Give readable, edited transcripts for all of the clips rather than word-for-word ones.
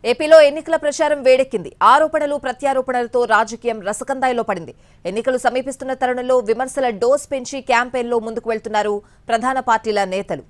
ఏపీలో ఎన్నికల ప్రచారం వేడెక్కింది. ఆరోపణలు ప్రత్యారోపణలతో రాజకీయం రసకందాయిలో పడింది. ఎన్నికలు సమీపిస్తున్న తరుణంలో విమర్శల డోస్ పెంచి క్యాంపెయిన్లో ముందుకు వెళ్తున్నారు ప్రధాన పార్టీల నేతలు.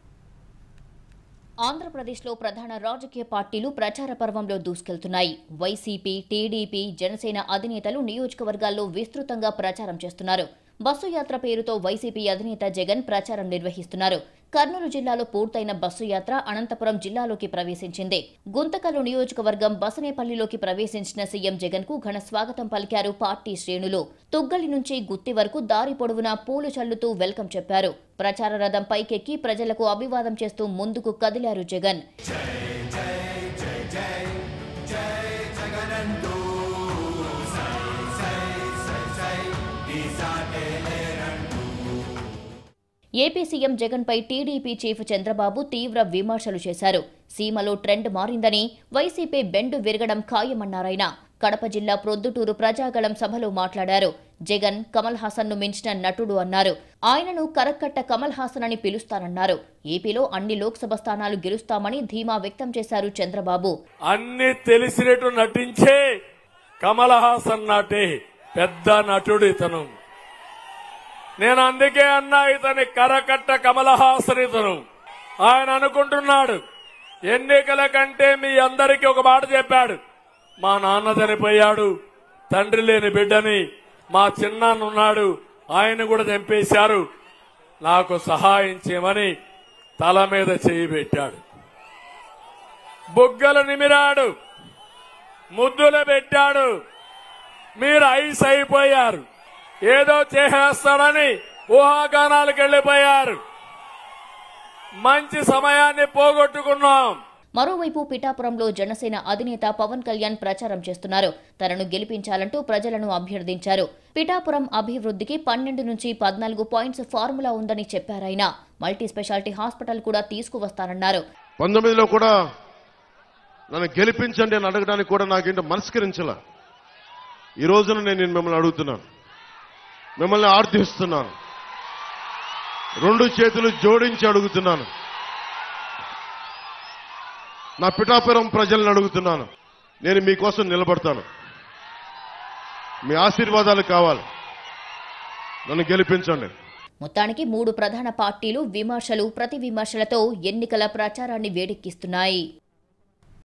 ఆంధ్రప్రదేశ్లో ప్రధాన రాజకీయ పార్టీలు ప్రచార పర్వంలో దూసుకెళ్తున్నాయి. వైసీపీ, టీడీపీ, జనసేన అధినేతలు నియోజకవర్గాల్లో విస్తృతంగా ప్రచారం చేస్తున్నారు. బస్సు యాత్ర పేరుతో వైసీపీ అధినేత జగన్ ప్రచారం నిర్వహిస్తున్నారు. కర్నూలు జిల్లాలో పూర్తయిన బస్సు యాత్ర అనంతపురం జిల్లాలోకి ప్రవేశించింది. గుంతకల్లు నియోజకవర్గం బసనేపల్లిలోకి ప్రవేశించిన సీఎం జగన్ కు ఘన స్వాగతం పలికారు పార్టీ శ్రేణులు. తుగ్గలి నుంచి గుత్తి వరకు దారి పొడవునా పూలు చల్లుతూ వెల్కమ్ చెప్పారు. ప్రచార రథం పైకెక్కి ప్రజలకు అభివాదం చేస్తూ ముందుకు కదిలారు జగన్. ఏపీ సీఎం జగన్ పై టీడీపీ చీఫ్ చంద్రబాబు తీవ్ర విమర్శలు చేశారు. సీమలో ట్రెండ్ మారిందని, వైసీపీ బెండు విరగడం ఖాయమన్నారాయన. కడప జిల్లా ప్రొద్దుటూరు ప్రజాగళం సభలో మాట్లాడారు. జగన్ కమల్ హాసన్ ను మించిన నటుడు అన్నారు. ఆయనను కరక్కట్ట కమల్ హాసన్ అని పిలుస్తానన్నారు. ఏపీలో అన్ని లోక్సభ స్థానాలు గెలుస్తామని ధీమా వ్యక్తం చేశారు చంద్రబాబు. అన్ని తెలిసినట్టు నటించే కమల్ హాసన్ నాటే పెద్ద నటుడు ఇతను. నేను అందుకే అన్నా, ఇతని కరకట్ట కమల్ హాసన్ ఇతను. ఆయన అనుకుంటున్నాడు ఎన్నికల కంటే మీ అందరికీ ఒక మాట చెప్పాడు. మా నాన్న చనిపోయాడు, తండ్రి లేని బిడ్డని, మా చిన్నాన్న ఉన్నాడు, ఆయన కూడా చంపేశారు, నాకు సహాయం చేయమని తల మీద చేయి పెట్టాడు. బుగ్గలు నిమిరాడు, ముద్దులు పెట్టాడు. మీరు ఐస్ అయిపోయారు, ఏదో చేసేస్తాడని ఊహాగానాలకు వెళ్లిపోయారు. మంచి సమయాన్ని పోగొట్టుకున్నాం. మరోవైపు పిఠాపురంలో జనసేన అధినేత పవన్ కళ్యాణ్ ప్రచారం చేస్తున్నారు. తనను గెలిపించాలంటూ ప్రజలను అభ్యర్థించారు. పిఠాపురం అభివృద్ధికి 12 నుంచి 14 పాయింట్స్ ఫార్ములా ఉందని చెప్పారాయన. మల్టీ స్పెషాలిటీ హాస్పిటల్ కూడా తీసుకువస్తానన్నారు. 19లో కూడా నన్ను గెలిపించండి అని అడగడానికి కూడా నాకేంటో మనస్కరించాల. ఈ రోజున నేను మిమ్మల్ని అడుగుతున్నాను, మిమ్మల్ని ఆర్థిస్తున్నాను, 2 చేతులు జోడించి అడుగుతున్నాను. నా పిఠాపురం ప్రజలను అడుగుతున్నాను, నేను మీకోసం నిలబడతాను. మీ ఆశీర్వాదాలు కావాలి, నన్ను గెలిపించండి. మొత్తానికి 3 ప్రధాన పార్టీలు విమర్శలు, ప్రతి విమర్శలతో ఎన్నికల ప్రచారాన్ని వేడెక్కిస్తున్నాయి.